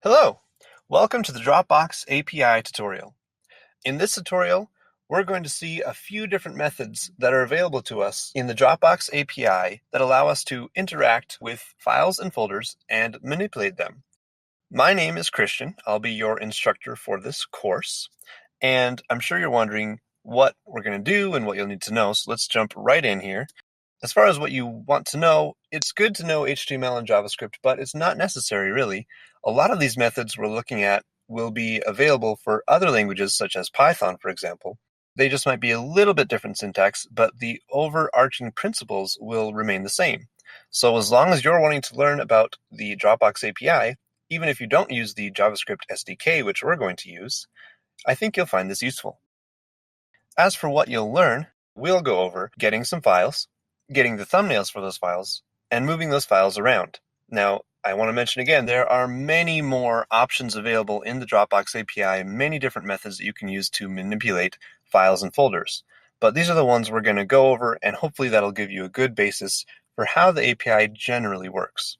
Hello, welcome to the Dropbox API tutorial. In this tutorial, we're going to see a few different methods that are available to us in the Dropbox API that allow us to interact with files and folders and manipulate them. My name is Christian. I'll be your instructor for this course, and I'm sure you're wondering what we're going to do and what you'll need to know, so let's jump right in here. As far as what you want to know, it's good to know HTML and JavaScript, but it's not necessary, really. A lot of these methods we're looking at will be available for other languages, such as Python, for example. They just might be a little bit different syntax, but the overarching principles will remain the same. So as long as you're wanting to learn about the Dropbox API, even if you don't use the JavaScript SDK, which we're going to use, I think you'll find this useful. As for what you'll learn, we'll go over getting some files, getting the thumbnails for those files, and moving those files around. Now, I want to mention again, there are many more options available in the Dropbox API, many different methods that you can use to manipulate files and folders. But these are the ones we're going to go over, and hopefully that'll give you a good basis for how the API generally works.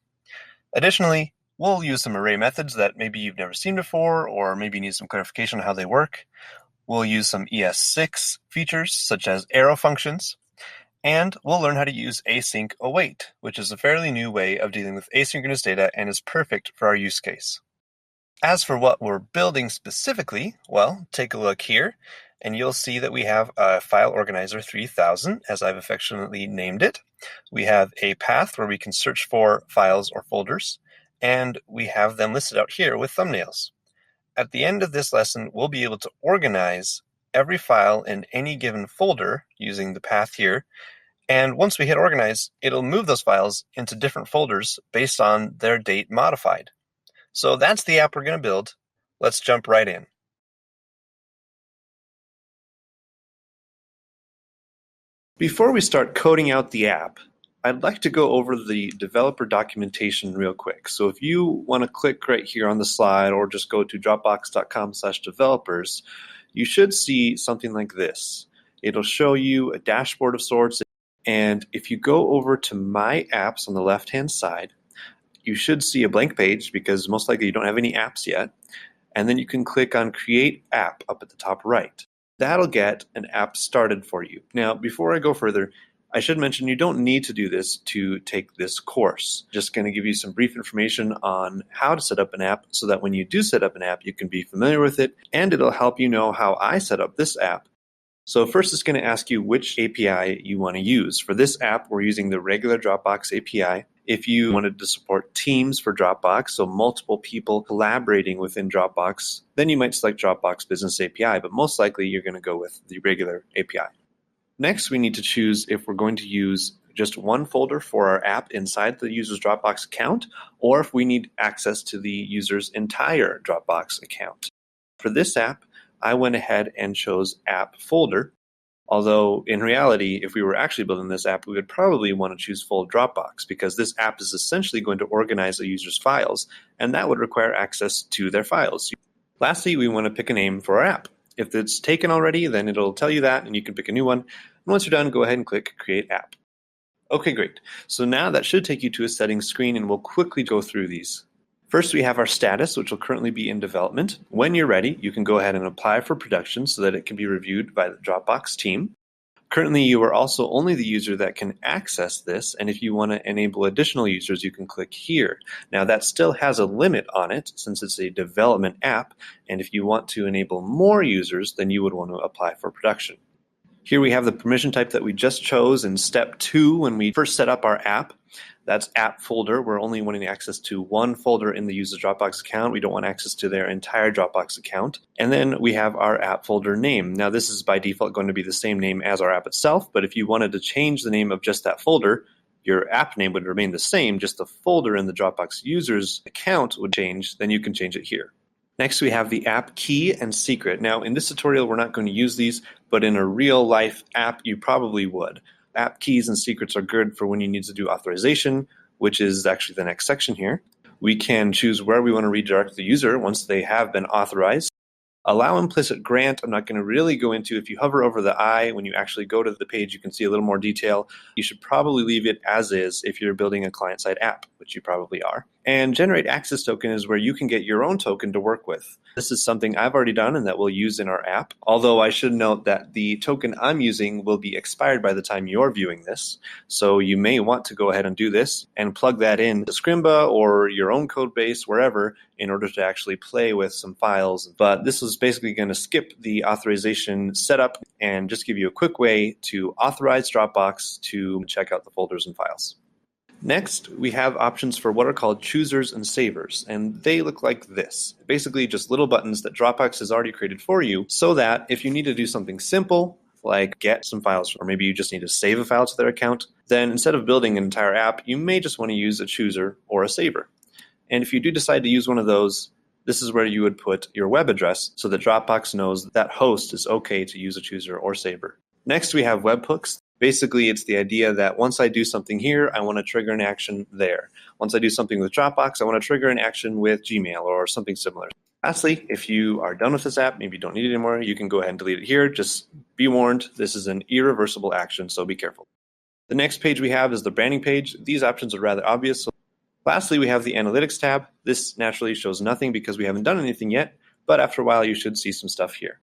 Additionally, we'll use some array methods that maybe you've never seen before, or maybe need some clarification on how they work. We'll use some ES6 features, such as arrow functions. And we'll learn how to use async await, which is a fairly new way of dealing with asynchronous data and is perfect for our use case. As for what we're building specifically, well, take a look here, and you'll see that we have a file organizer 3000, as I've affectionately named it. We have a path where we can search for files or folders, and we have them listed out here with thumbnails. At the end of this lesson, we'll be able to organize every file in any given folder using the path here. And once we hit organize, it'll move those files into different folders based on their date modified. So that's the app we're going to build. Let's jump right in. Before we start coding out the app, I'd like to go over the developer documentation real quick. So if you want to click right here on the slide or just go to dropbox.com/developers, you should see something like this. It'll show you a dashboard of sorts, and if you go over to My Apps on the left-hand side, you should see a blank page because most likely you don't have any apps yet, and then you can click on Create App up at the top right. That'll get an app started for you. Now, before I go further, I should mention you don't need to do this to take this course. Just going to give you some brief information on how to set up an app so that when you do set up an app, you can be familiar with it, and it'll help you know how I set up this app. So first it's going to ask you which API you want to use. For this app, we're using the regular Dropbox API. If you wanted to support teams for Dropbox, so multiple people collaborating within Dropbox, then you might select Dropbox Business API, but most likely you're going to go with the regular API. Next, we need to choose if we're going to use just one folder for our app inside the user's Dropbox account, or if we need access to the user's entire Dropbox account. For this app, I went ahead and chose app folder, although in reality, if we were actually building this app, we would probably want to choose full Dropbox because this app is essentially going to organize a user's files, and that would require access to their files. Lastly, we want to pick a name for our app. If it's taken already, then it'll tell you that, and you can pick a new one. And once you're done, go ahead and click Create App. Okay, great. So now that should take you to a settings screen, and we'll quickly go through these. First, we have our status, which will currently be in development. When you're ready, you can go ahead and apply for production so that it can be reviewed by the Dropbox team. Currently, you are also only the user that can access this, and if you want to enable additional users, you can click here. Now, that still has a limit on it since it's a development app, and if you want to enable more users, then you would want to apply for production. Here we have the permission type that we just chose in step 2 when we first set up our app. That's app folder. We're only wanting access to one folder in the user's Dropbox account. We don't want access to their entire Dropbox account. And then we have our app folder name. Now this is by default going to be the same name as our app itself, but if you wanted to change the name of just that folder, your app name would remain the same, just the folder in the Dropbox user's account would change, then you can change it here. Next, we have the app key and secret. Now, in this tutorial, we're not going to use these, but in a real-life app, you probably would. App keys and secrets are good for when you need to do authorization, which is actually the next section here. We can choose where we want to redirect the user once they have been authorized. Allow implicit grant, I'm not going to really go into. If you hover over the I, when you actually go to the page, you can see a little more detail. You should probably leave it as is if you're building a client-side app, which you probably are. And generate access token is where you can get your own token to work with. This is something I've already done and that we'll use in our app, although I should note that the token I'm using will be expired by the time you're viewing this. So you may want to go ahead and do this and plug that in to Scrimba or your own code base, wherever, in order to actually play with some files. But this is basically going to skip the authorization setup and just give you a quick way to authorize Dropbox to check out the folders and files. Next, we have options for what are called choosers and savers, and they look like this. Basically just little buttons that Dropbox has already created for you, so that if you need to do something simple, like get some files, or maybe you just need to save a file to their account, then instead of building an entire app, you may just want to use a chooser or a saver. And if you do decide to use one of those, this is where you would put your web address so that Dropbox knows that host is okay to use a chooser or saver. Next, we have webhooks. Basically, it's the idea that once I do something here, I want to trigger an action there. Once I do something with Dropbox, I want to trigger an action with Gmail or something similar. Lastly, if you are done with this app, maybe you don't need it anymore, you can go ahead and delete it here. Just be warned, this is an irreversible action, so be careful. The next page we have is the branding page. These options are rather obvious. So lastly, we have the analytics tab. This naturally shows nothing because we haven't done anything yet, but after a while you should see some stuff here.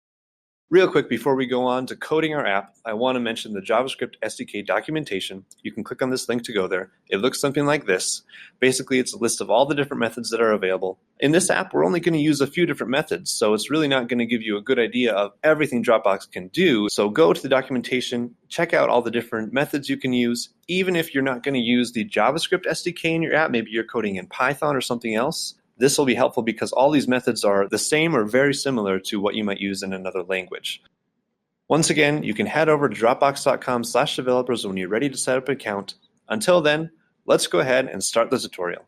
Real quick, before we go on to coding our app, I want to mention the JavaScript SDK documentation. You can click on this link to go there. It looks something like this. Basically, it's a list of all the different methods that are available. In this app, we're only going to use a few different methods, so it's really not going to give you a good idea of everything Dropbox can do. So go to the documentation, check out all the different methods you can use. Even if you're not going to use the JavaScript SDK in your app, maybe you're coding in Python or something else, this will be helpful because all these methods are the same or very similar to what you might use in another language. Once again, you can head over to dropbox.com/developers when you're ready to set up an account. Until then, let's go ahead and start the tutorial.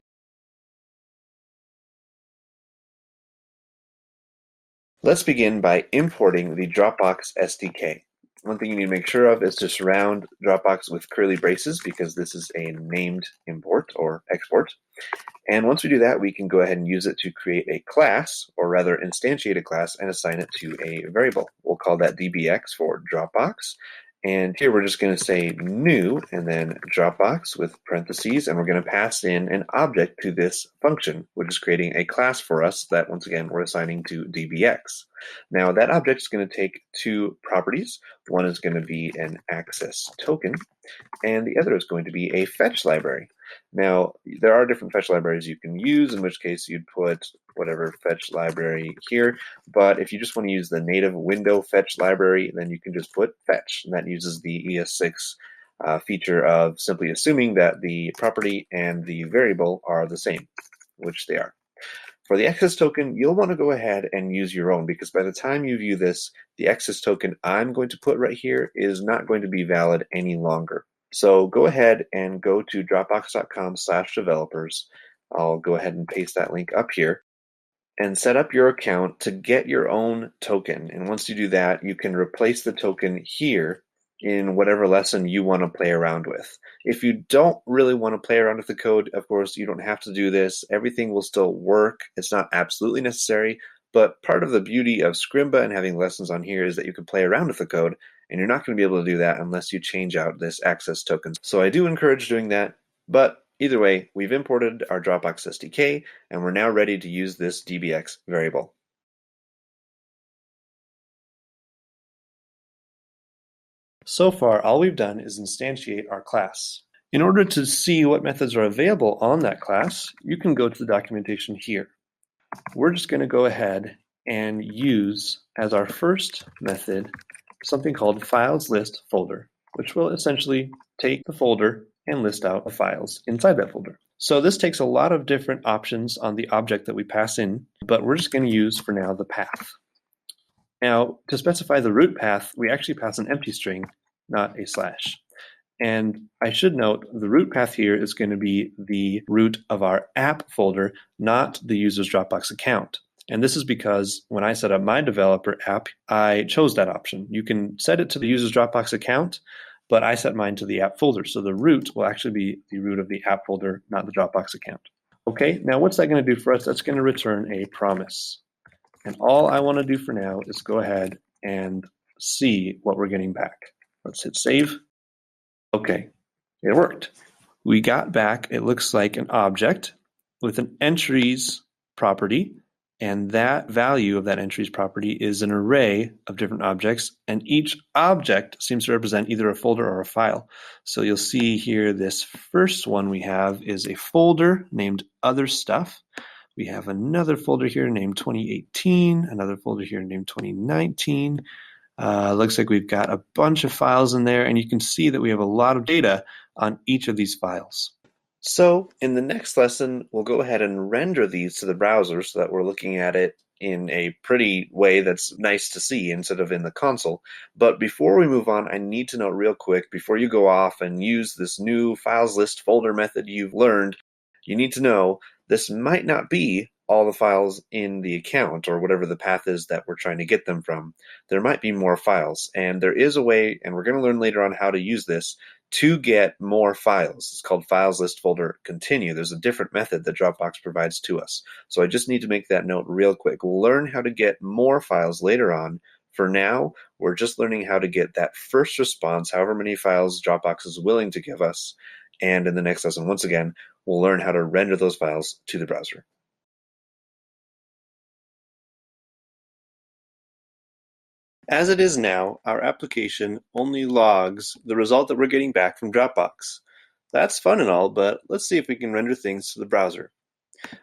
Let's begin by importing the Dropbox SDK. One thing you need to make sure of is to surround Dropbox with curly braces because this is a named import or export. And once we do that, we can go ahead and use it to create a class, or rather instantiate a class and assign it to a variable. We'll call that DBX for Dropbox. And here we're just going to say new and then Dropbox with parentheses, and we're going to pass in an object to this function, which is creating a class for us that, once again, we're assigning to DBX. Now, that object is going to take two properties. One is going to be an access token, and the other is going to be a fetch library. Now, there are different fetch libraries you can use, in which case you'd put whatever fetch library here. But if you just want to use the native window fetch library, then you can just put fetch, and that uses the ES6 feature of simply assuming that the property and the variable are the same, which they are. For the access token, you'll want to go ahead and use your own, because by the time you view this, the access token I'm going to put right here is not going to be valid any longer. So go ahead and go to dropbox.com/developers. I'll go ahead and paste that link up here and set up your account to get your own token. And once you do that, you can replace the token here in whatever lesson you want to play around with. If you don't really want to play around with the code, of course, you don't have to do this. Everything will still work. It's not absolutely necessary, but part of the beauty of Scrimba and having lessons on here is that you can play around with the code, and you're not going to be able to do that unless you change out this access token. So I do encourage doing that, but either way, we've imported our Dropbox SDK, and we're now ready to use this DBX variable. So far, all we've done is instantiate our class. In order to see what methods are available on that class, you can go to the documentation here. We're just going to go ahead and use as our first method something called files list folder, which will essentially take the folder and list out the files inside that folder. So this takes a lot of different options on the object that we pass in, but we're just going to use for now the path. Now, to specify the root path, we actually pass an empty string, not a slash. And I should note the root path here is going to be the root of our app folder, not the user's Dropbox account. And this is because when I set up my developer app, I chose that option. You can set it to the user's Dropbox account, but I set mine to the app folder. So the root will actually be the root of the app folder, not the Dropbox account. Okay, now what's that going to do for us? That's going to return a promise. And all I want to do for now is go ahead and see what we're getting back. Let's hit save. Okay, it worked. We got back, it looks like an object with an entries property, and that value of that entries property is an array of different objects, and each object seems to represent either a folder or a file. So you'll see here this first one we have is a folder named other stuff. We have another folder here named 2018, another folder here named 2019. Looks like we've got a bunch of files in there, and you can see that we have a lot of data on each of these files. So in the next lesson, we'll go ahead and render these to the browser so that we're looking at it in a pretty way that's nice to see instead of in the console. But before we move on, I need to note real quick, before you go off and use this new files list folder method you've learned, you need to know this might not be all the files in the account or whatever the path is that we're trying to get them from. There might be more files, and there is a way, and we're going to learn later on how to use this, to get more files. It's called files list folder continue. There's a different method that Dropbox provides to us. So I just need to make that note real quick. We'll learn how to get more files later on. For now, we're just learning how to get that first response, however many files Dropbox is willing to give us. And in the next lesson, once again, we'll learn how to render those files to the browser. As it is now, our application only logs the result that we're getting back from Dropbox. That's fun and all, but let's see if we can render things to the browser.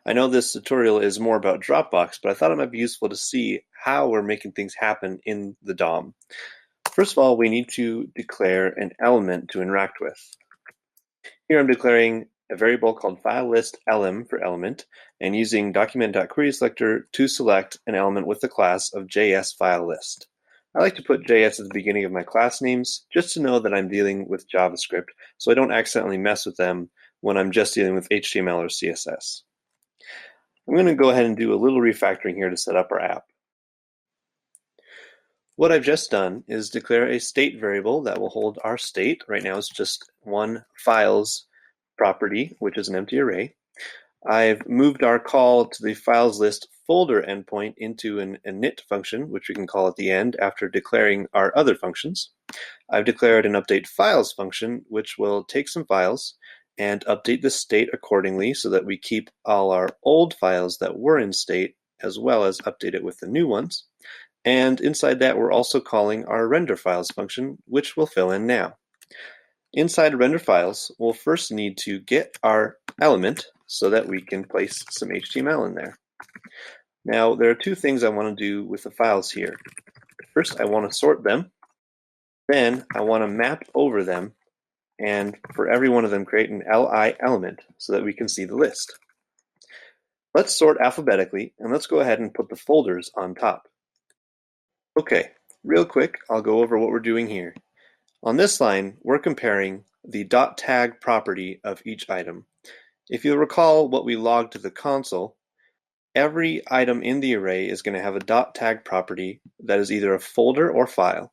I know this tutorial is more about Dropbox, but I thought it might be useful to see how we're making things happen in the DOM. First of all, we need to declare an element to interact with. Here I'm declaring a variable called fileListElem for element, and using document.querySelector to select an element with the class of JSFileList. I like to put JS at the beginning of my class names just to know that I'm dealing with JavaScript, so I don't accidentally mess with them when I'm just dealing with HTML or CSS. I'm going to go ahead and do a little refactoring here to set up our app. What I've just done is declare a state variable that will hold our state. Right now it's just one files property, which is an empty array. I've moved our call to the files list folder endpoint into an init function, which we can call at the end after declaring our other functions. I've declared an update files function, which will take some files and update the state accordingly so that we keep all our old files that were in state as well as update it with the new ones. And inside that, we're also calling our render files function, which we'll fill in now. Inside render files, we'll first need to get our element so that we can place some HTML in there. Now, there are two things I want to do with the files here. First, I want to sort them. Then I want to map over them, and for every one of them, create an li element so that we can see the list. Let's sort alphabetically, and let's go ahead and put the folders on top. Okay, real quick, I'll go over what we're doing here. On this line, we're comparing the .tag property of each item. If you'll recall what we logged to the console, every item in the array is going to have a .tag property that is either a folder or file.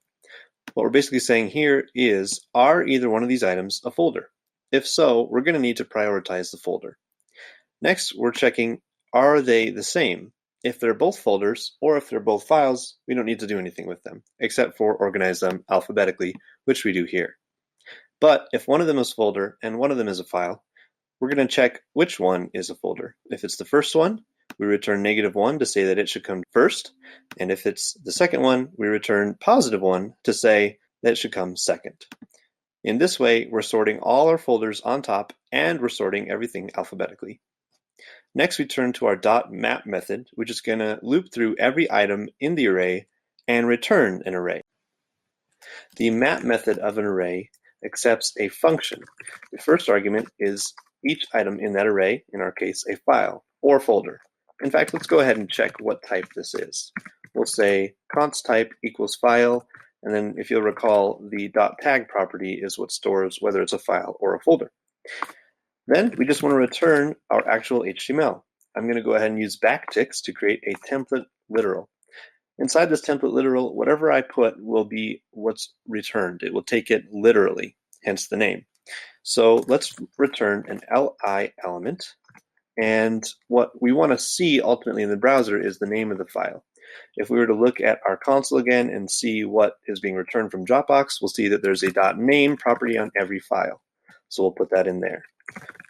What we're basically saying here is, are either one of these items a folder? If so, we're going to need to prioritize the folder. Next, we're checking, are they the same? If they're both folders, or if they're both files, we don't need to do anything with them, except for organize them alphabetically, which we do here. But if one of them is a folder and one of them is a file, we're going to check which one is a folder. If it's the first one, we return -1 to say that it should come first, and if it's the second one, we return +1 to say that it should come second. In this way, we're sorting all our folders on top, and we're sorting everything alphabetically. Next, we turn to our .map method, which is going to loop through every item in the array and return an array. The map method of an array accepts a function. The first argument is each item in that array, in our case, a file or folder. In fact, let's go ahead and check what type this is. We'll say const type equals file, and then if you'll recall, the .tag property is what stores whether it's a file or a folder. Then we just want to return our actual HTML. I'm going to go ahead and use backticks to create a template literal. Inside this template literal, whatever I put will be what's returned. It will take it literally, hence the name. So let's return an li element. And what we want to see ultimately in the browser is the name of the file. If we were to look at our console again and see what is being returned from Dropbox, we'll see that there's a .name property on every file. So we'll put that in there.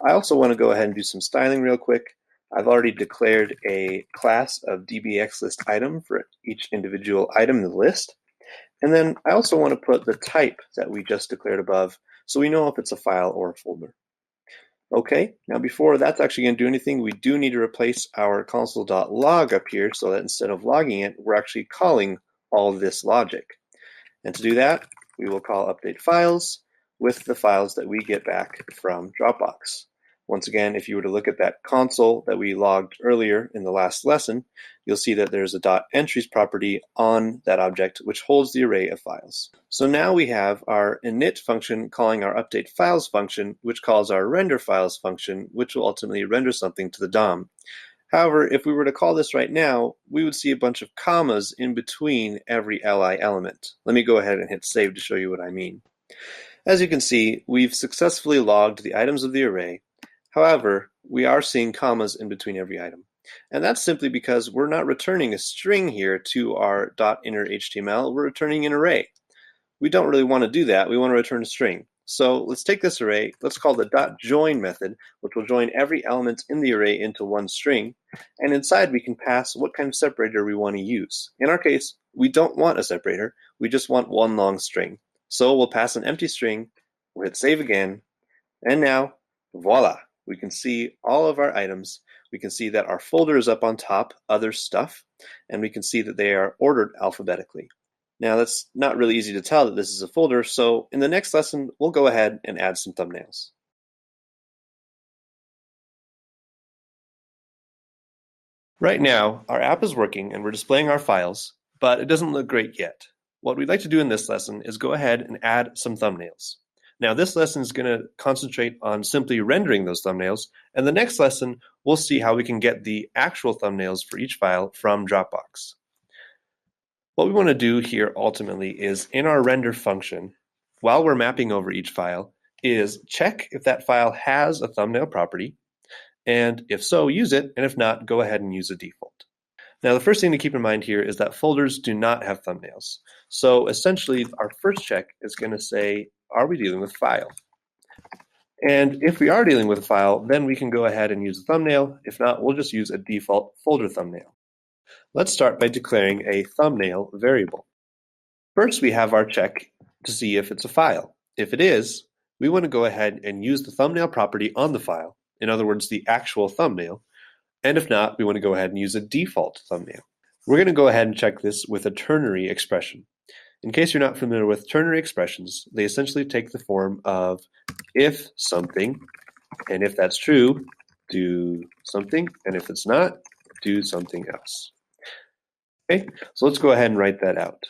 I also want to go ahead and do some styling real quick. I've already declared a class of dbxListItem for each individual item in the list. And then I also want to put the type that we just declared above so we know if it's a file or a folder. Okay, now before that's actually going to do anything, we do need to replace our console.log up here so that instead of logging it, we're actually calling all this logic. And to do that, we will call update files with the files that we get back from Dropbox. Once again, if you were to look at that console that we logged earlier in the last lesson, you'll see that there's a .entries property on that object which holds the array of files. So now we have our init function calling our update files function, which calls our render files function, which will ultimately render something to the DOM. However, if we were to call this right now, we would see a bunch of commas in between every li element. Let me go ahead and hit save to show you what I mean. As you can see, we've successfully logged the items of the array. However, we are seeing commas in between every item. And that's simply because we're not returning a string here to our .inner HTML, we're returning an array. We don't really want to do that, we want to return a string. So let's take this array, let's call the .join method, which will join every element in the array into one string, and inside we can pass what kind of separator we want to use. In our case, we don't want a separator, we just want one long string. So we'll pass an empty string, we'll hit save again, and now, voila! We can see all of our items. We can see that our folder is up on top, other stuff, and we can see that they are ordered alphabetically. Now that's not really easy to tell that this is a folder, so in the next lesson, we'll go ahead and add some thumbnails. Right now, our app is working and we're displaying our files, but it doesn't look great yet. What we'd like to do in this lesson is go ahead and add some thumbnails. Now this lesson is going to concentrate on simply rendering those thumbnails, and the next lesson we'll see how we can get the actual thumbnails for each file from Dropbox. What we want to do here ultimately is in our render function, while we're mapping over each file, is check if that file has a thumbnail property, and if so, use it, and if not, go ahead and use a default. Now the first thing to keep in mind here is that folders do not have thumbnails. So essentially our first check is going to say, are we dealing with file? And if we are dealing with a file, then we can go ahead and use a thumbnail. If not, we'll just use a default folder thumbnail. Let's start by declaring a thumbnail variable. First, we have our check to see if it's a file. If it is, we want to go ahead and use the thumbnail property on the file, in other words, the actual thumbnail. And if not, we want to go ahead and use a default thumbnail. We're going to go ahead and check this with a ternary expression. In case you're not familiar with ternary expressions, they essentially take the form of if something, and if that's true, do something, and if it's not, do something else. Okay, so let's go ahead and write that out.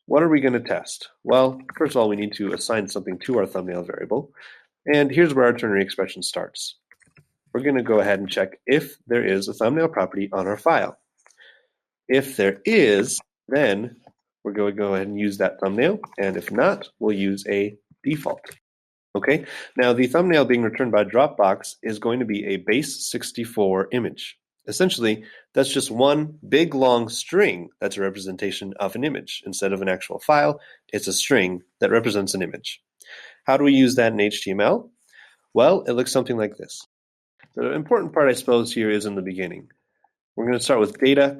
What are we going to test? Well, first of all, we need to assign something to our thumbnail variable, and here's where our ternary expression starts. We're going to go ahead and check if there is a thumbnail property on our file. If there is, then we're going to go ahead and use that thumbnail, and if not, we'll use a default. Okay, now the thumbnail being returned by Dropbox is going to be a base64 image. Essentially, that's just one big long string that's a representation of an image. Instead of an actual file, it's a string that represents an image. How do we use that in HTML? Well, it looks something like this. The important part, I suppose, here is in the beginning. We're going to start with data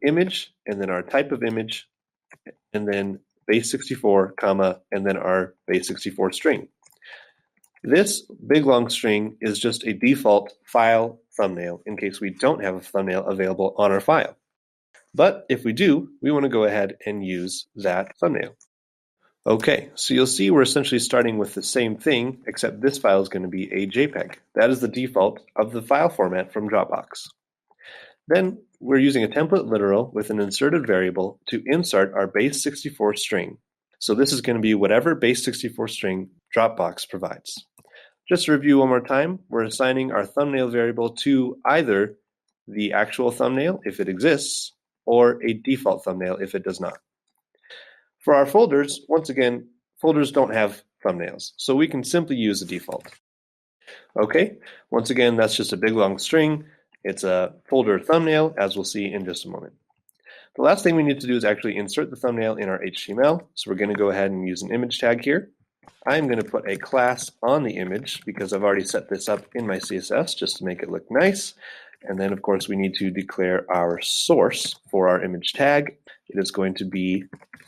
:image, and then our type of image, and then base64, comma, and then our base64 string. This big long string is just a default file thumbnail in case we don't have a thumbnail available on our file. But if we do, we want to go ahead and use that thumbnail. Okay, so you'll see we're essentially starting with the same thing, except this file is going to be a JPEG. That is the default of the file format from Dropbox. Then we're using a template literal with an inserted variable to insert our base64 string. So this is going to be whatever base64 string Dropbox provides. Just to review one more time, we're assigning our thumbnail variable to either the actual thumbnail, if it exists, or a default thumbnail if it does not. For our folders, once again, folders don't have thumbnails, so we can simply use the default. Okay, once again, that's just a big long string. It's a folder thumbnail, as we'll see in just a moment. The last thing we need to do is actually insert the thumbnail in our HTML. So we're going to go ahead and use an image tag here. I'm going to put a class on the image because I've already set this up in my CSS just to make it look nice. And then, of course, we need to declare our source for our image tag. It is going to be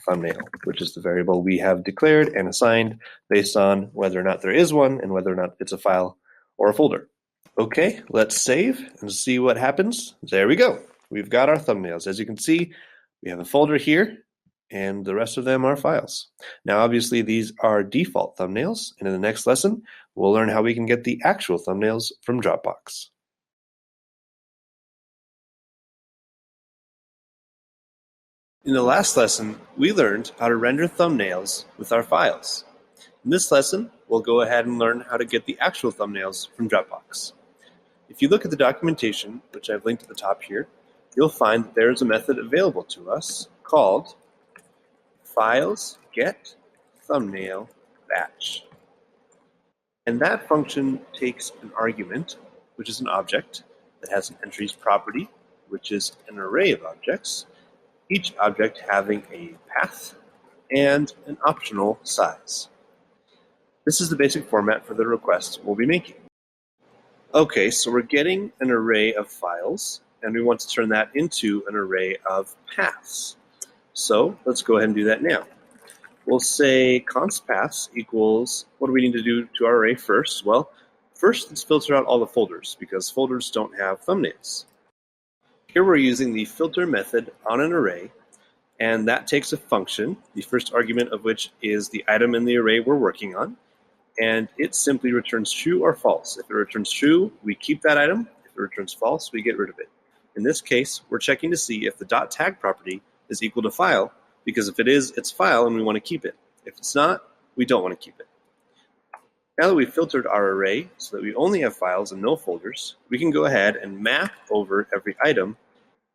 thumbnail, which is the variable we have declared and assigned based on whether or not there is one and whether or not it's a file or a folder. Okay, let's save and see what happens. There we go. We've got our thumbnails. As you can see, we have a folder here, and the rest of them are files. Now, obviously, these are default thumbnails, and in the next lesson, we'll learn how we can get the actual thumbnails from Dropbox. In the last lesson, we learned how to render thumbnails with our files. In this lesson, we'll go ahead and learn how to get the actual thumbnails from Dropbox. If you look at the documentation, which I've linked at the top here, you'll find that there's a method available to us called files get thumbnail batch. And that function takes an argument, which is an object that has an entries property, which is an array of objects, each object having a path and an optional size. This is the basic format for the request we'll be making. Okay, so we're getting an array of files, and we want to turn that into an array of paths. So let's go ahead and do that now. We'll say const paths equals, what do we need to do to our array first? Well, first let's filter out all the folders, because folders don't have thumbnails. Here we're using the filter method on an array, and that takes a function, the first argument of which is the item in the array we're working on, and it simply returns true or false. If it returns true, we keep that item. If it returns false, we get rid of it. In this case, we're checking to see if the .tag property is equal to file, because if it is, it's file and we want to keep it. If it's not, we don't want to keep it. Now that we've filtered our array so that we only have files and no folders, we can go ahead and map over every item.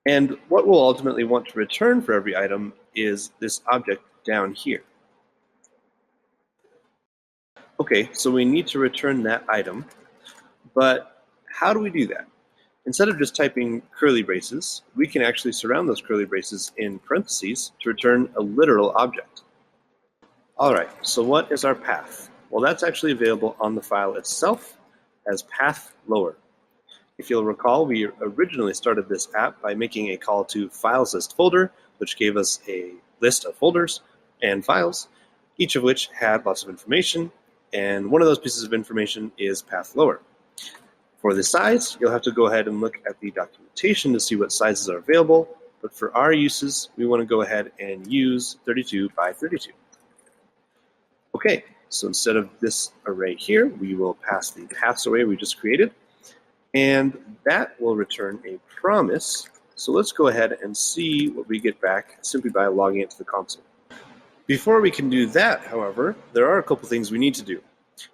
And what we'll ultimately want to return for every item is this object down here. Okay, so we need to return that item, but how do we do that? Instead of just typing curly braces, we can actually surround those curly braces in parentheses to return a literal object. All right, so what is our path? Well, that's actually available on the file itself as path lower. If you'll recall, we originally started this app by making a call to files list folder, which gave us a list of folders and files, each of which had lots of information. And one of those pieces of information is path lower. For the size, you'll have to go ahead and look at the documentation to see what sizes are available. But for our uses, we want to go ahead and use 32 by 32. Okay, so instead of this array here, we will pass the paths array we just created. And that will return a promise. So let's go ahead and see what we get back simply by logging into the console. Before we can do that, however, there are a couple things we need to do.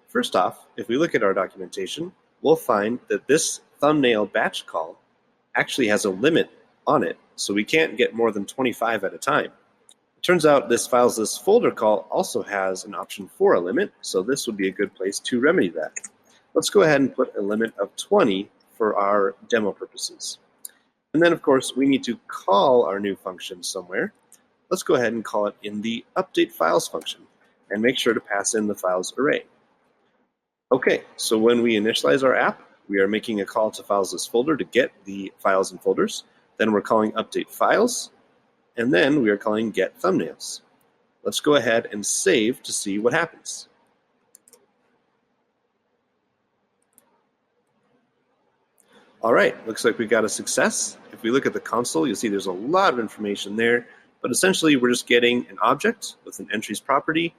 First off, if we look at our documentation, we'll find that this thumbnail batch call actually has a limit on it, so we can't get more than 25 at a time. It turns out this files list folder call also has an option for a limit, so this would be a good place to remedy that. Let's go ahead and put a limit of 20 for our demo purposes. And then, of course, we need to call our new function somewhere. Let's go ahead and call it in the update files function and make sure to pass in the files array. Okay, so when we initialize our app, we are making a call to files list folder to get the files and folders. Then we're calling update files, and then we are calling get thumbnails. Let's go ahead and save to see what happens. All right, looks like we got a success. If we look at the console, you'll see there's a lot of information there. But essentially, we're just getting an object with an entries property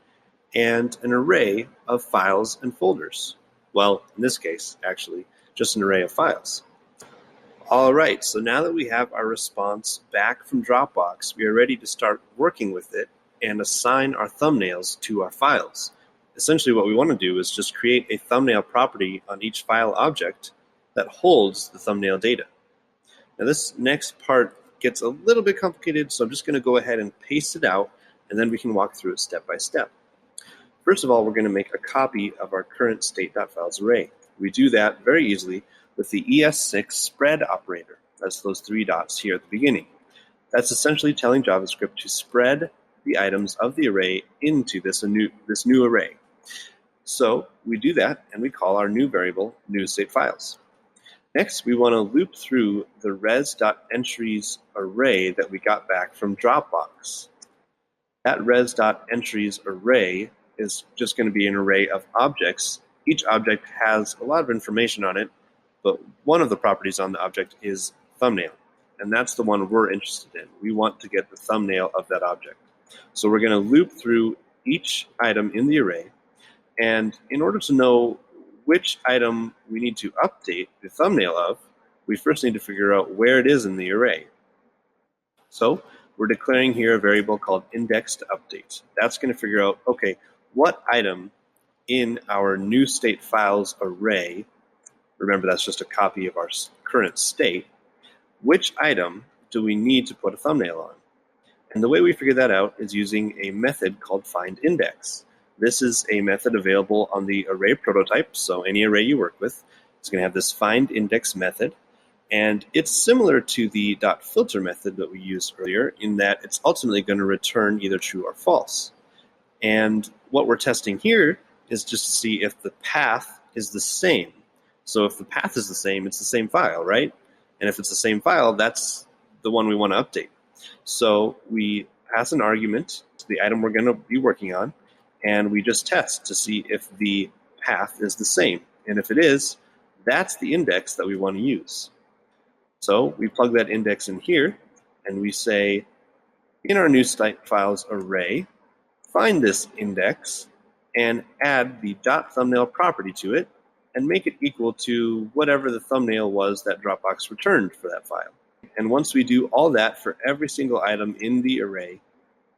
and an array of files and folders. Well, in this case, actually, just an array of files. All right, so now that we have our response back from Dropbox, we are ready to start working with it and assign our thumbnails to our files. Essentially, what we want to do is just create a thumbnail property on each file object that holds the thumbnail data. Now, this next part gets a little bit complicated, so I'm just going to go ahead and paste it out, and then we can walk through it step by step. First of all, we're going to make a copy of our current state.files array. We do that very easily with the ES6 spread operator. That's those three dots here at the beginning. That's essentially telling JavaScript to spread the items of the array into this new array. So we do that, and we call our new variable newStateFiles. Next, we want to loop through the res.entries array that we got back from Dropbox. That res.entries array is just going to be an array of objects. Each object has a lot of information on it, but one of the properties on the object is thumbnail, and that's the one we're interested in. We want to get the thumbnail of that object. So we're going to loop through each item in the array, and in order to know which item we need to update the thumbnail of, we first need to figure out where it is in the array. So we're declaring here a variable called index.update. That's going to figure out, okay, what item in our new state files array, remember that's just a copy of our current state, which item do we need to put a thumbnail on? And the way we figure that out is using a method called findIndex. This is a method available on the array prototype, so any array you work with is going to have this findIndex method. And it's similar to the .filter method that we used earlier in that it's ultimately going to return either true or false. And what we're testing here is just to see if the path is the same. So if the path is the same, it's the same file, right? And if it's the same file, that's the one we want to update. So we pass an argument to the item we're going to be working on, and we just test to see if the path is the same. And if it is, that's the index that we want to use. So we plug that index in here, and we say, in our new state files array, find this index and add the .thumbnail property to it and make it equal to whatever the thumbnail was that Dropbox returned for that file. And once we do all that for every single item in the array,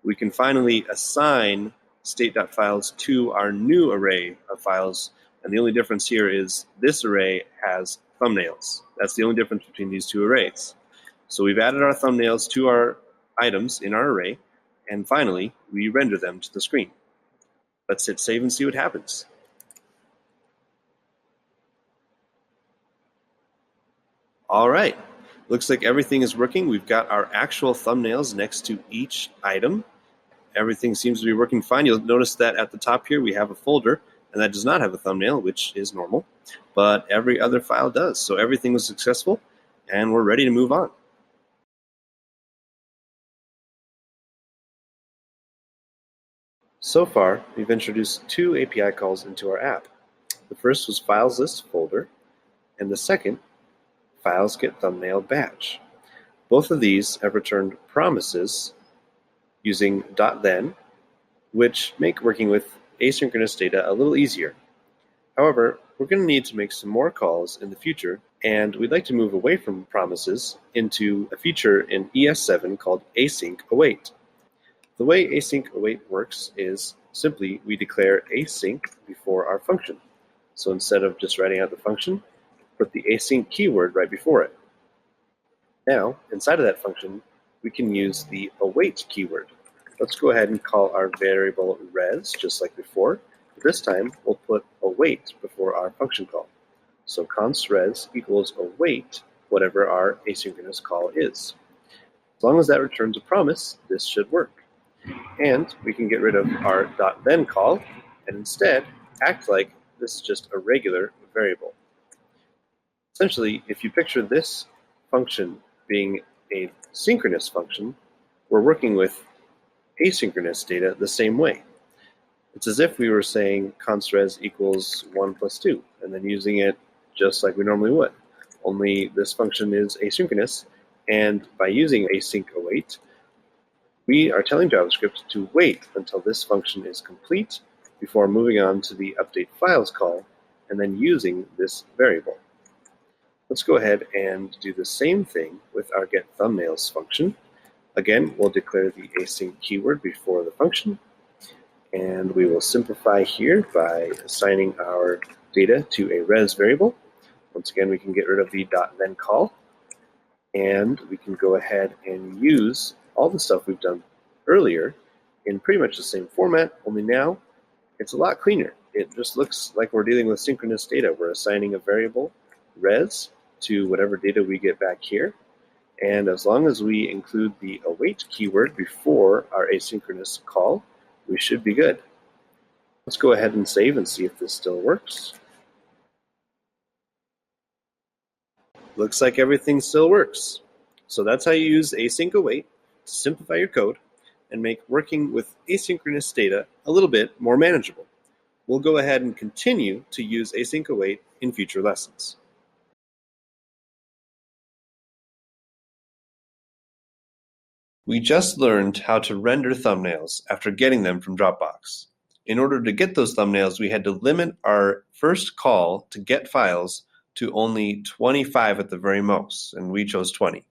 we can finally assign state.files to our new array of files. And the only difference here is this array has thumbnails. That's the only difference between these two arrays. So we've added our thumbnails to our items in our array, and finally, we render them to the screen. Let's hit save and see what happens. All right, looks like everything is working. We've got our actual thumbnails next to each item. Everything seems to be working fine. You'll notice that at the top here we have a folder, and that does not have a thumbnail, which is normal, but every other file does. So everything was successful, and we're ready to move on. So far, we've introduced two API calls into our app. The first was files list folder, and the second, files get thumbnail batch. Both of these have returned promises using .then, which make working with asynchronous data a little easier. However, we're going to need to make some more calls in the future, and we'd like to move away from promises into a feature in ES6 called Async Await. The way Async Await works is simply we declare async before our function. So instead of just writing out the function, put the async keyword right before it. Now, inside of that function, we can use the await keyword. Let's go ahead and call our variable res, just like before. But this time, we'll put await before our function call. So const res equals await whatever our asynchronous call is. As long as that returns a promise, this should work. And we can get rid of our .then call and instead act like this is just a regular variable. Essentially, if you picture this function being a synchronous function, we're working with asynchronous data the same way. It's as if we were saying const res equals 1 plus 2, and then using it just like we normally would. Only this function is asynchronous, and by using async await, we are telling JavaScript to wait until this function is complete before moving on to the update files call, and then using this variable. Let's go ahead and do the same thing with our getThumbnails function. Again, we'll declare the async keyword before the function, and we will simplify here by assigning our data to a res variable. Once again, we can get rid of the .then call, and we can go ahead and use all the stuff we've done earlier in pretty much the same format, only now it's a lot cleaner. It just looks like we're dealing with synchronous data. We're assigning a variable res to whatever data we get back here, And as long as we include the await keyword before our asynchronous call, we should be good. Let's go ahead and save and see if this still works. Looks like everything still works. So that's how you use async await to simplify your code and make working with asynchronous data a little bit more manageable. We'll go ahead and continue to use async await in future lessons. We just learned how to render thumbnails after getting them from Dropbox. In order to get those thumbnails, we had to limit our first call to get files to only 25 at the very most, and we chose 20.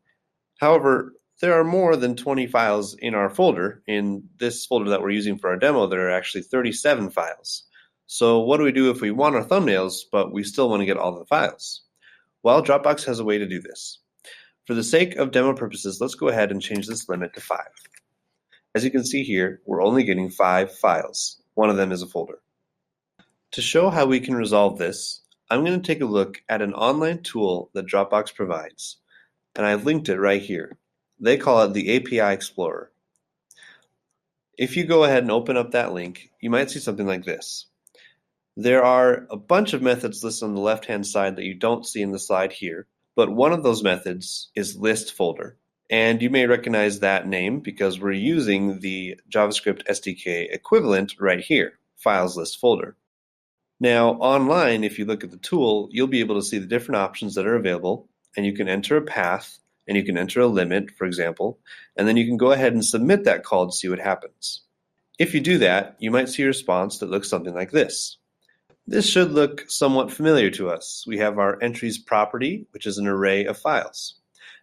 However, there are more than 20 files in our folder. In this folder that we're using for our demo, there are actually 37 files. So what do we do if we want our thumbnails, but we still want to get all the files? Well, Dropbox has a way to do this. For the sake of demo purposes, let's go ahead and change this limit to 5. As you can see here, we're only getting 5 files. One of them is a folder. To show how we can resolve this, I'm going to take a look at an online tool that Dropbox provides, and I've linked it right here. They call it the API Explorer. If you go ahead and open up that link, you might see something like this. There are a bunch of methods listed on the left-hand side that you don't see in the slide here, but one of those methods is list folder. And you may recognize that name because we're using the JavaScript SDK equivalent right here, files list folder. Now, online, if you look at the tool, you'll be able to see the different options that are available, and you can enter a path, and you can enter a limit, for example, and then you can go ahead and submit that call to see what happens. If you do that, you might see a response that looks something like this. This should look somewhat familiar to us. We have our entries property, which is an array of files.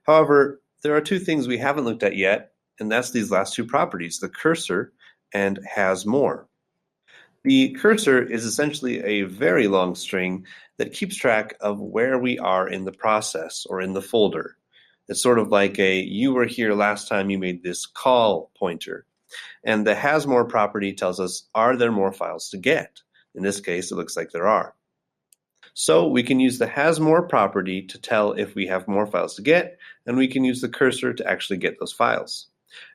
However, there are two things we haven't looked at yet, and that's these last two properties, the cursor and has more. The cursor is essentially a very long string that keeps track of where we are in the process or in the folder. It's sort of like a you were here last time you made this call pointer. And the has more property tells us, are there more files to get? In this case, it looks like there are. So we can use the has more property to tell if we have more files to get, and we can use the cursor to actually get those files.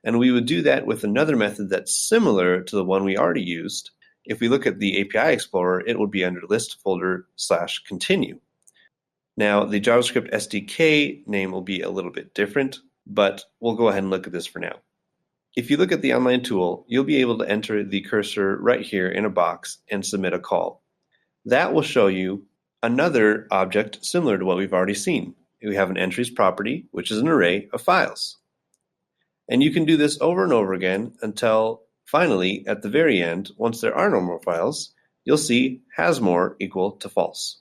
And we would do that with another method that's similar to the one we already used. If we look at the API Explorer, it would be under list folder / continue. Now, the JavaScript SDK name will be a little bit different, but we'll go ahead and look at this for now. If you look at the online tool, you'll be able to enter the cursor right here in a box and submit a call. That will show you another object similar to what we've already seen. We have an entries property, which is an array of files. And you can do this over and over again until finally, at the very end, once there are no more files, you'll see has more equal to false.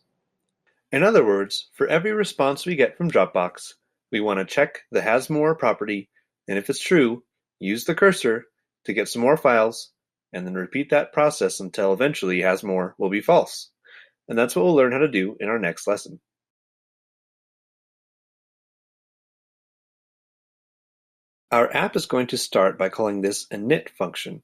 In other words, for every response we get from Dropbox, we want to check the has more property, and if it's true, use the cursor to get some more files, and then repeat that process until eventually has more will be false. And that's what we'll learn how to do in our next lesson. Our app is going to start by calling this init function.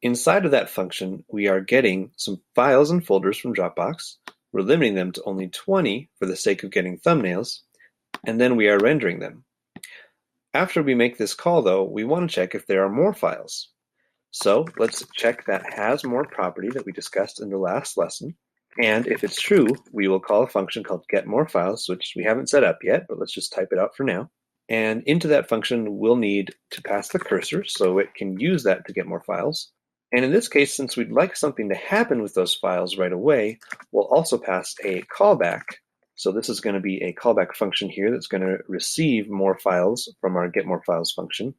Inside of that function, we are getting some files and folders from Dropbox. We're limiting them to only 20 for the sake of getting thumbnails, and then we are rendering them. After we make this call, though, we want to check if there are more files. So let's check that has more property that we discussed in the last lesson. And if it's true, we will call a function called getMoreFiles, which we haven't set up yet, but let's just type it out for now. And into that function, we'll need to pass the cursor so it can use that to get more files. And in this case, since we'd like something to happen with those files right away, we'll also pass a callback. So this is going to be a callback function here that's going to receive more files from our getMoreFiles function.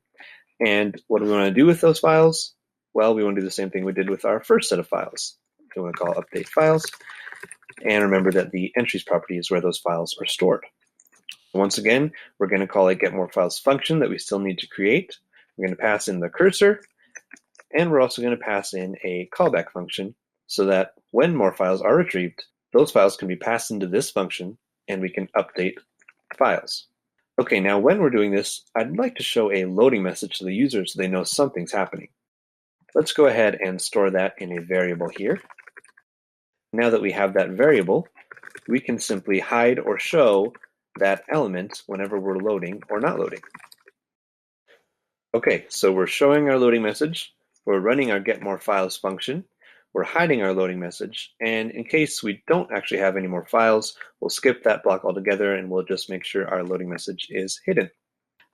And what do we want to do with those files? Well, we want to do the same thing we did with our first set of files. We want to call update files. And remember that the entries property is where those files are stored. Once again, we're going to call a getMoreFiles function that we still need to create. We're going to pass in the cursor, and we're also going to pass in a callback function so that when more files are retrieved, those files can be passed into this function and we can update files. Okay, now when we're doing this, I'd like to show a loading message to the user so they know something's happening. Let's go ahead and store that in a variable here. Now that we have that variable, we can simply hide or show that element whenever we're loading or not loading. Okay, so we're showing our loading message, we're running our getMoreFiles function, we're hiding our loading message, and in case we don't actually have any more files, we'll skip that block altogether and we'll just make sure our loading message is hidden.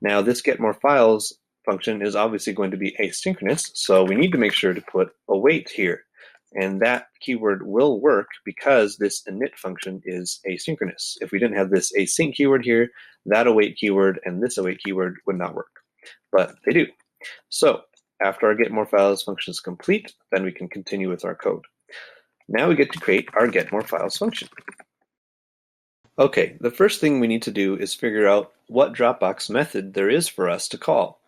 Now this getMoreFiles function is obviously going to be asynchronous, so we need to make sure to put await here. And that keyword will work because this init function is asynchronous. If we didn't have this async keyword here, that await keyword and this await keyword would not work, but they do. So after our getMoreFiles function is complete, then we can continue with our code. Now we get to create our getMoreFiles function. Okay, the first thing we need to do is figure out what Dropbox method there is for us to call.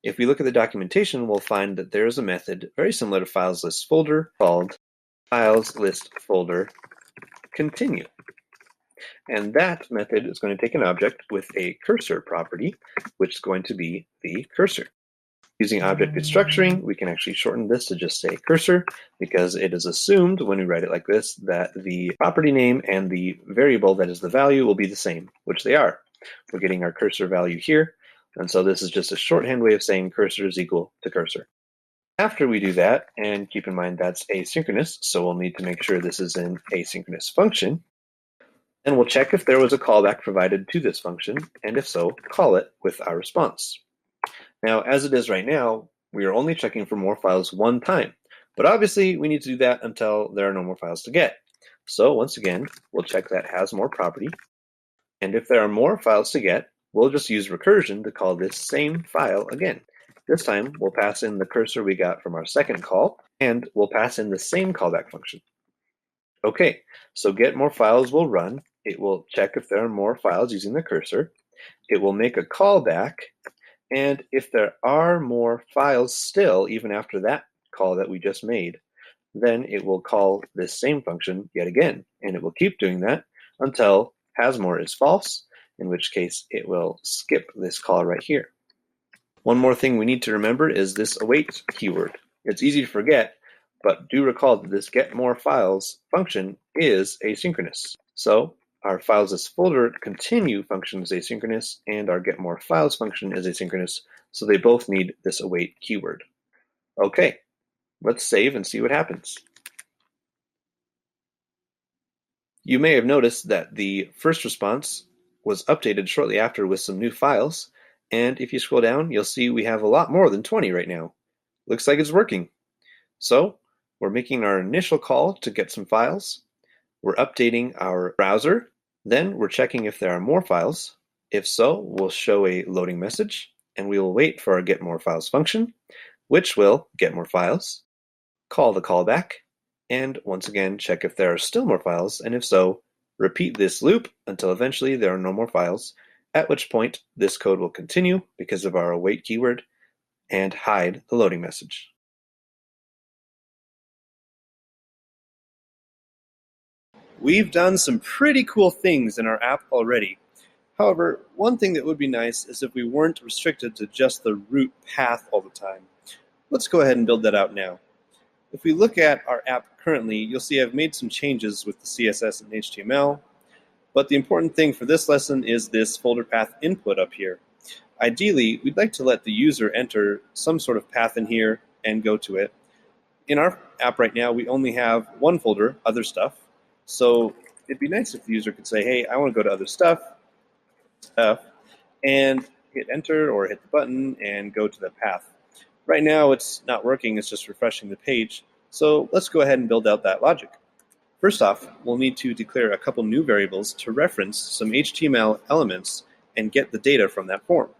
If we look at the documentation, we'll find that there is a method very similar to FilesListFolder called FilesListFolder continue. And that method is going to take an object with a cursor property, which is going to be the cursor. Using object restructuring, we can actually shorten this to just say cursor, because it is assumed when we write it like this that the property name and the variable that is the value will be the same, which they are. We're getting our cursor value here, and so this is just a shorthand way of saying cursor is equal to cursor. After we do that, and keep in mind that's asynchronous, so we'll need to make sure this is an asynchronous function, and we'll check if there was a callback provided to this function, and if so, call it with our response. Now, as it is right now, we are only checking for more files one time, but obviously we need to do that until there are no more files to get. So once again, we'll check that has more property, and if there are more files to get, we'll just use recursion to call this same file again. This time, we'll pass in the cursor we got from our second call, and we'll pass in the same callback function. Okay, so getMoreFiles will run. It will check if there are more files using the cursor. It will make a callback, and if there are more files still, even after that call that we just made, then it will call this same function yet again. And it will keep doing that until hasMore is false, in which case it will skip this call right here. One more thing we need to remember is this await keyword. It's easy to forget, but do recall that this getMoreFiles function is asynchronous. So our FilesListFolder continue function is asynchronous, and our getMoreFiles function is asynchronous, so they both need this await keyword. Okay, let's save and see what happens. You may have noticed that the first response was updated shortly after with some new files, and if you scroll down, you'll see we have a lot more than 20 right now. Looks like it's working. So we're making our initial call to get some files. We're updating our browser. Then we're checking if there are more files. If so, we'll show a loading message, and we will wait for our getMoreFiles function, which will get more files, call the callback, and once again check if there are still more files, and if so, repeat this loop until eventually there are no more files, at which point this code will continue because of our await keyword and hide the loading message. We've done some pretty cool things in our app already. However, one thing that would be nice is if we weren't restricted to just the root path all the time. Let's go ahead and build that out now. If we look at our app currently, you'll see I've made some changes with the CSS and HTML, but the important thing for this lesson is this folder path input up here. Ideally, we'd like to let the user enter some sort of path in here and go to it. In our app right now, we only have one folder, other stuff, so it'd be nice if the user could say, hey, I want to go to other stuff, and hit enter or hit the button and go to the path. Right now it's not working, it's just refreshing the page, so let's go ahead and build out that logic. First off, we'll need to declare a couple new variables to reference some HTML elements and get the data from that form.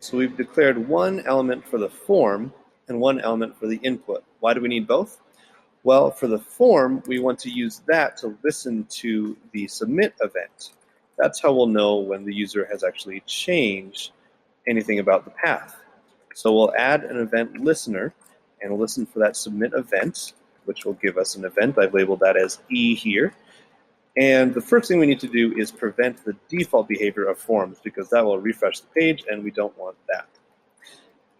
So we've declared one element for the form and one element for the input. Why do we need both? Well, for the form, we want to use that to listen to the submit event. That's how we'll know when the user has actually changed anything about the path. So we'll add an event listener, and we'll listen for that submit event, which will give us an event. I've labeled that as E here. And the first thing we need to do is prevent the default behavior of forms, because that will refresh the page, and we don't want that.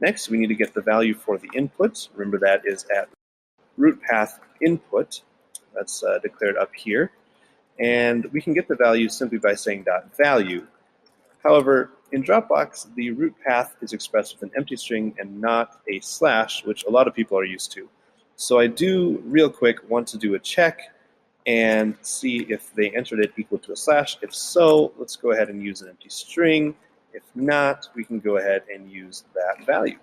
Next, we need to get the value for the input. Remember that is at root path input. That's declared up here. and we can get the value simply by saying .value. However, in Dropbox, the root path is expressed with an empty string and not a slash, which a lot of people are used to. So I do, real quick, want to do a check and see if they entered it equal to a slash. If so, let's go ahead and use an empty string. If not, we can go ahead and use that value.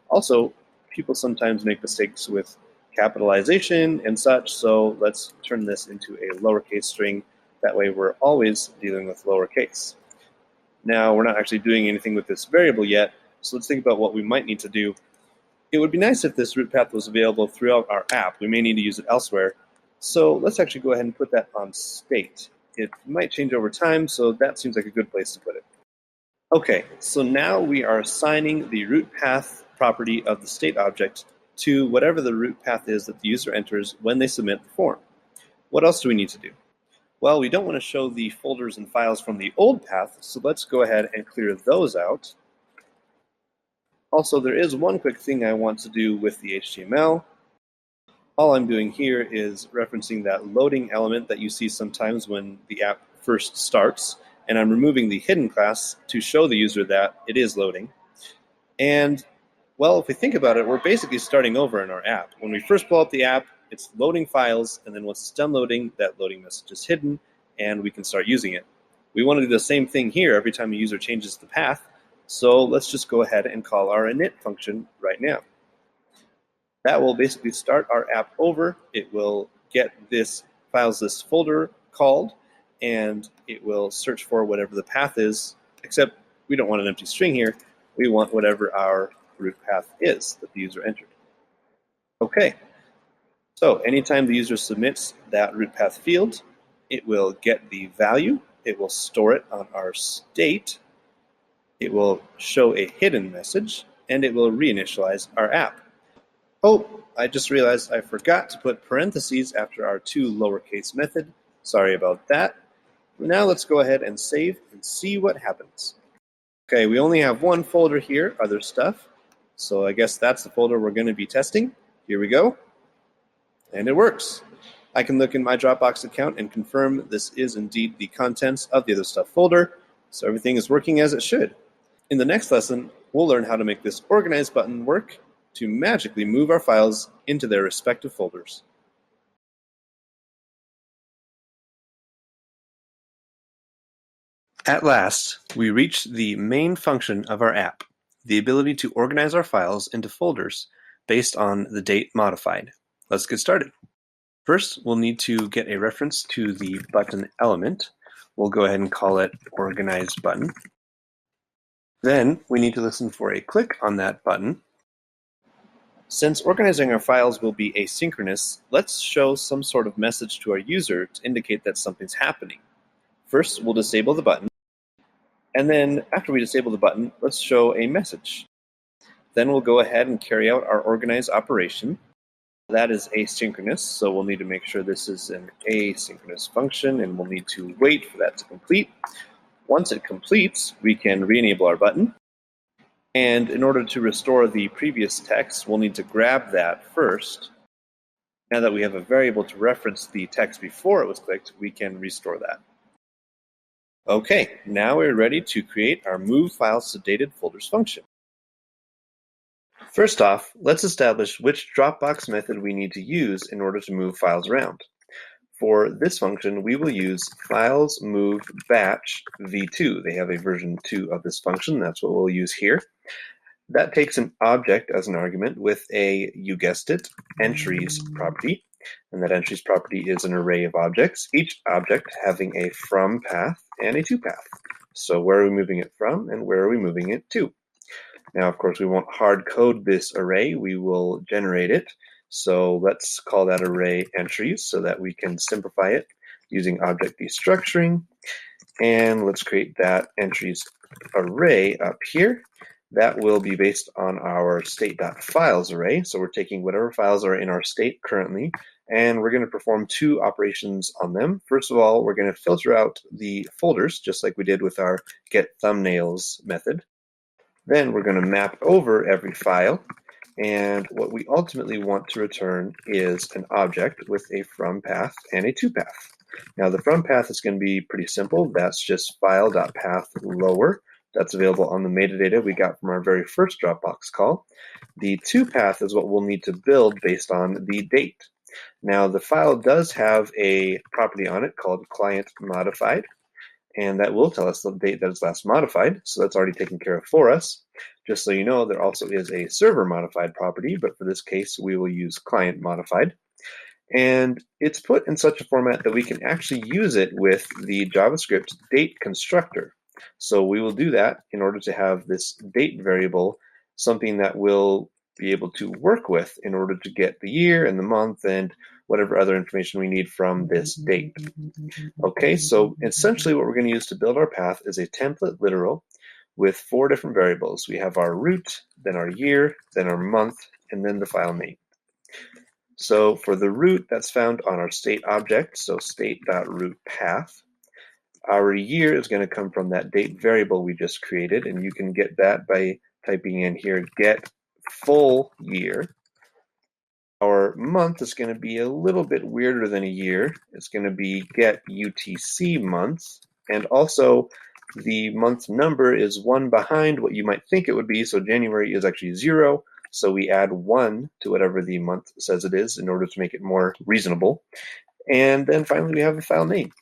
Also, people sometimes make mistakes with capitalization and such, so let's turn this into a lowercase string. That way we're always dealing with lowercase. Now, we're not actually doing anything with this variable yet, so let's think about what we might need to do. It would be nice if this root path was available throughout our app. We may need to use it elsewhere. So let's actually go ahead and put that on state. It might change over time, so that seems like a good place to put it. Okay, so now we are assigning the root path property of the state object to whatever the root path is that the user enters when they submit the form. What else do we need to do? Well, we don't want to show the folders and files from the old path, so let's go ahead and clear those out. Also, there is one quick thing I want to do with the HTML. All I'm doing here is referencing that loading element that you see sometimes when the app first starts, and I'm removing the hidden class to show the user that it is loading. And, well, if we think about it, we're basically starting over in our app. When we first pull up the app, it's loading files, and then once it's done loading, that loading message is hidden, and we can start using it. We want to do the same thing here every time a user changes the path, so let's just go ahead and call our init function right now. That will basically start our app over. It will get this files list folder called, and it will search for whatever the path is, except we don't want an empty string here. We want whatever our root path is that the user entered. Okay. So anytime the user submits that root path field, it will get the value, it will store it on our state, it will show a hidden message, and it will reinitialize our app. Oh, I just realized I forgot to put parentheses after our to lowercase method. Sorry about that. Now let's go ahead and save and see what happens. Okay, we only have one folder here, other stuff. So I guess that's the folder we're going to be testing. Here we go. And it works. I can look in my Dropbox account and confirm this is indeed the contents of the other stuff folder, so everything is working as it should. In the next lesson, we'll learn how to make this organize button work to magically move our files into their respective folders. At last, we reached the main function of our app, the ability to organize our files into folders based on the date modified. Let's get started. First, we'll need to get a reference to the button element. We'll go ahead and call it Organize Button. Then we need to listen for a click on that button. Since organizing our files will be asynchronous, let's show some sort of message to our user to indicate that something's happening. First, we'll disable the button. And then after we disable the button, let's show a message. Then we'll go ahead and carry out our organize operation. That is asynchronous, so we'll need to make sure this is an asynchronous function, and we'll need to wait for that to complete. Once it completes, we can re-enable our button. And in order to restore the previous text, we'll need to grab that first. Now that we have a variable to reference the text before it was clicked, we can restore that. Okay, now we're ready to create our Move Files to Dated Folders function. First off, let's establish which Dropbox method we need to use in order to move files around. For this function, we will use files move batch v2. They have a version 2 of this function. That's what we'll use here. That takes an object as an argument with a, you guessed it, entries property. And that entries property is an array of objects, each object having a from path and a to path. So where are we moving it from and where are we moving it to? Now, of course, we won't hard code this array. We will generate it. So let's call that array entries so that we can simplify it using object destructuring. And let's create that entries array up here. That will be based on our state.files array. So we're taking whatever files are in our state currently, and we're going to perform two operations on them. First of all, we're going to filter out the folders, just like we did with our getThumbnails method. Then we're going to map over every file, and what we ultimately want to return is an object with a from path and a to path. Now the from path is going to be pretty simple. That's just file.path_lower. That's available on the metadata we got from our very first Dropbox call. The to path is what we'll need to build based on the date. Now the file does have a property on it called client modified, and that will tell us the date that it's last modified, so that's already taken care of for us. Just so you know, there also is a server modified property, but for this case we will use client modified. And it's put in such a format that we can actually use it with the JavaScript date constructor. So we will do that in order to have this date variable, something that we'll be able to work with in order to get the year and the month and whatever other information we need from this date. Okay, so essentially what we're going to use to build our path is a template literal with 4 different variables. We have our root, then our year, then our month, and then the file name. So for the root, that's found on our state object, so state.rootPath. Our year is going to come from that date variable we just created, and you can get that by typing in here get full year. Our month is going to be a little bit weirder than a year. It's going to be get UTC month, and also the month number is 1 behind what you might think it would be, so January is actually 0. So we add 1 to whatever the month says it is in order to make it more reasonable. And then finally we have the file name.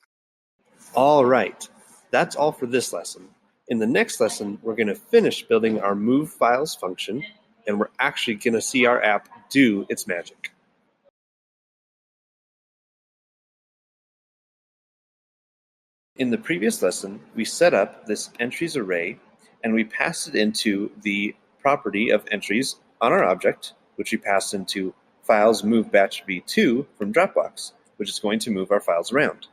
All right, that's all for this lesson. In the next lesson, we're going to finish building our move files function, and we're actually going to see our app do its magic. In the previous lesson, we set up this entries array, and we passed it into the property of entries on our object, which we passed into files move batch v2 from Dropbox, which is going to move our files around.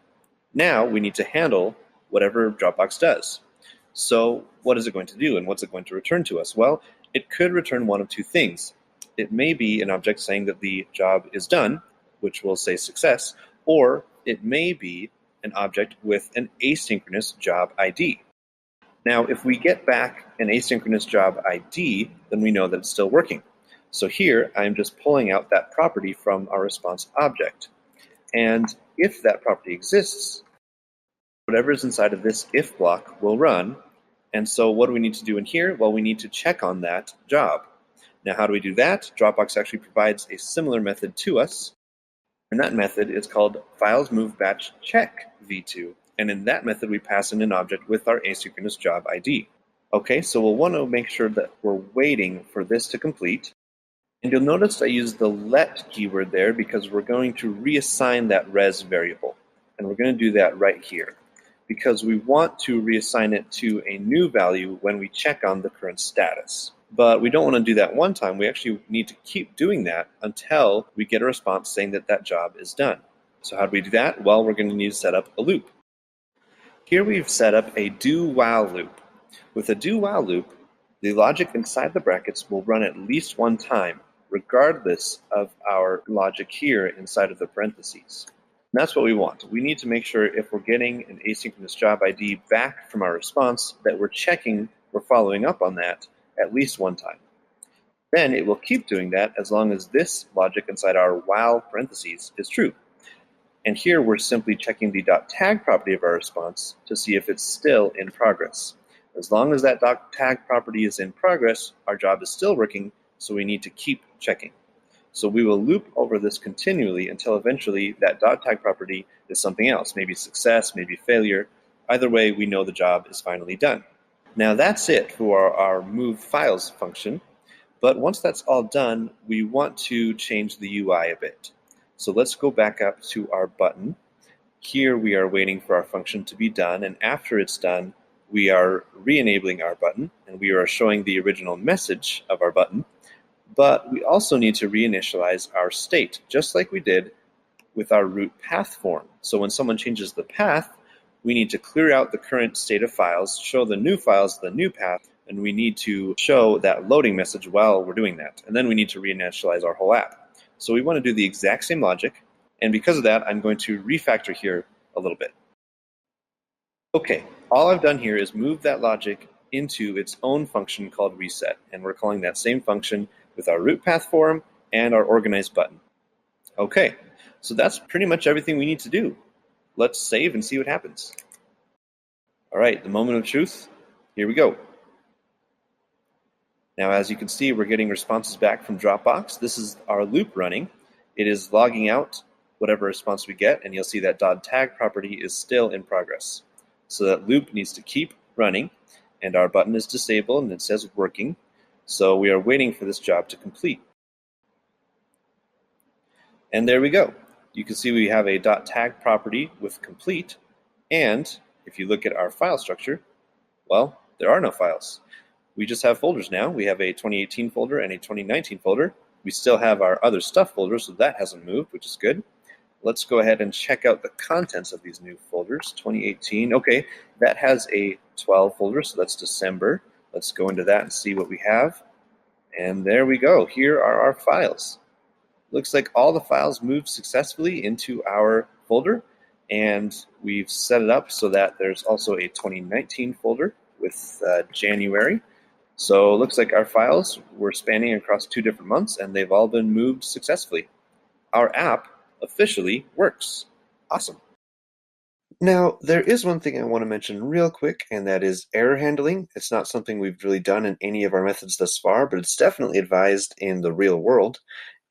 Now we need to handle whatever Dropbox does. So what is it going to do, and what's it going to return to us? Well, it could return one of 2 things. It may be an object saying that the job is done, which will say success, or it may be an object with an asynchronous job ID. Now, if we get back an asynchronous job ID, then we know that it's still working. So here, I'm just pulling out that property from our response object. And if that property exists, whatever is inside of this if block will run. And so what do we need to do in here? Well, we need to check on that job. Now, how do we do that? Dropbox actually provides a similar method to us. And that method is called files move batch check v2. And in that method, we pass in an object with our asynchronous job ID. Okay, so we'll want to make sure that we're waiting for this to complete. And you'll notice I used the let keyword there because we're going to reassign that res variable. And we're going to do that right here because we want to reassign it to a new value when we check on the current status. But we don't want to do that one time. We actually need to keep doing that until we get a response saying that that job is done. So how do we do that? Well, we're going to need to set up a loop. Here we've set up a do-while loop. With a do-while loop, the logic inside the brackets will run at least one time, regardless of our logic here inside of the parentheses. And that's what we want. We need to make sure if we're getting an asynchronous job ID back from our response that we're following up on that at least one time. Then it will keep doing that as long as this logic inside our while parentheses is true. And here we're simply checking the .tag property of our response to see if it's still in progress. As long as that .tag property is in progress, our job is still working, so we need to keep checking. So we will loop over this continually until eventually that .tag property is something else, maybe success, maybe failure. Either way, we know the job is finally done. Now that's it for our move files function, but once that's all done, we want to change the UI a bit. So let's go back up to our button. Here we are waiting for our function to be done, and after it's done, we are re-enabling our button, and we are showing the original message of our button, but we also need to reinitialize our state, just like we did with our root path form. So when someone changes the path, we need to clear out the current state of files, show the new files the new path, and we need to show that loading message while we're doing that. And then we need to reinitialize our whole app. So we want to do the exact same logic, and because of that, I'm going to refactor here a little bit. Okay, all I've done here is move that logic into its own function called reset, and we're calling that same function with our root path form and our organize button. Okay, so that's pretty much everything we need to do. Let's save and see what happens. All right, the moment of truth. Here we go. Now, as you can see, we're getting responses back from Dropbox. This is our loop running. It is logging out whatever response we get, and you'll see that .tag property is still in progress. So that loop needs to keep running, and our button is disabled, and it says working. So we are waiting for this job to complete. And there we go. You can see we have a .tag property with complete, and if you look at our file structure, well, there are no files. We just have folders now. We have a 2018 folder and a 2019 folder. We still have our other stuff folder, so that hasn't moved, which is good. Let's go ahead and check out the contents of these new folders. 2018, okay, that has a 12 folder, so that's December. Let's go into that and see what we have. And there we go. Here are our files. Looks like all the files moved successfully into our folder, and we've set it up so that there's also a 2019 folder with January. So it looks like our files were spanning across 2 different months, and they've all been moved successfully. Our app officially works. Awesome. Now, there is one thing I want to mention real quick, and that is error handling. It's not something we've really done in any of our methods thus far, but it's definitely advised in the real world.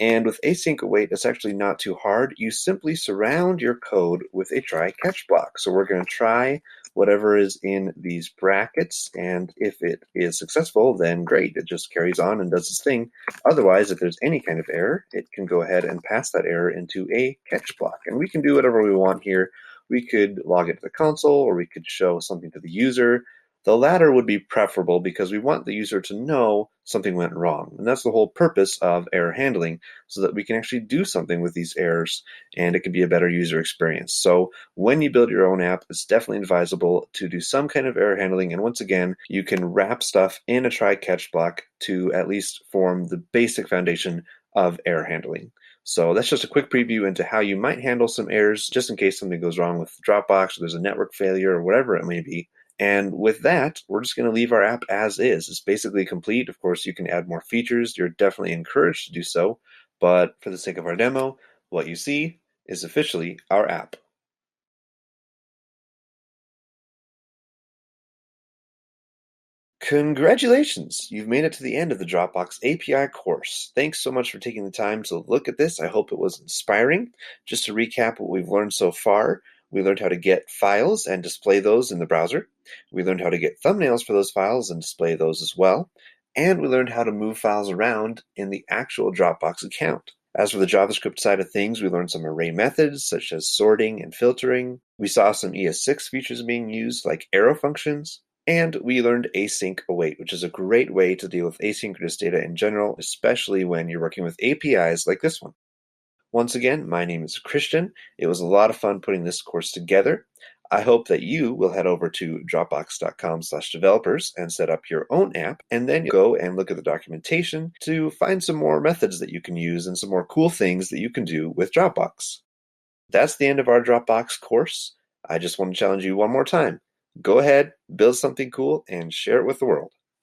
And with async await, it's actually not too hard. You simply surround your code with a try-catch block. So we're going to try whatever is in these brackets, and if it is successful, then great. It just carries on and does its thing. Otherwise, if there's any kind of error, it can go ahead and pass that error into a catch block. And we can do whatever we want here. We could log it to the console, or we could show something to the user. The latter would be preferable because we want the user to know something went wrong. And that's the whole purpose of error handling, so that we can actually do something with these errors and it can be a better user experience. So when you build your own app, it's definitely advisable to do some kind of error handling. And once again, you can wrap stuff in a try-catch block to at least form the basic foundation of error handling. So that's just a quick preview into how you might handle some errors just in case something goes wrong with Dropbox, or there's a network failure, or whatever it may be. And with that, we're just going to leave our app as is. It's basically complete. Of course, you can add more features. You're definitely encouraged to do so. But for the sake of our demo, what you see is officially our app. Congratulations! You've made it to the end of the Dropbox API course. Thanks so much for taking the time to look at this. I hope it was inspiring. Just to recap what we've learned so far, we learned how to get files and display those in the browser. We learned how to get thumbnails for those files and display those as well. And we learned how to move files around in the actual Dropbox account. As for the JavaScript side of things, we learned some array methods such as sorting and filtering. We saw some ES6 features being used like arrow functions. And we learned async await, which is a great way to deal with asynchronous data in general, especially when you're working with APIs like this one. Once again, my name is Christian. It was a lot of fun putting this course together. I hope that you will head over to dropbox.com/developers and set up your own app, and then go and look at the documentation to find some more methods that you can use and some more cool things that you can do with Dropbox. That's the end of our Dropbox course. I just want to challenge you one more time. Go ahead, build something cool, and share it with the world.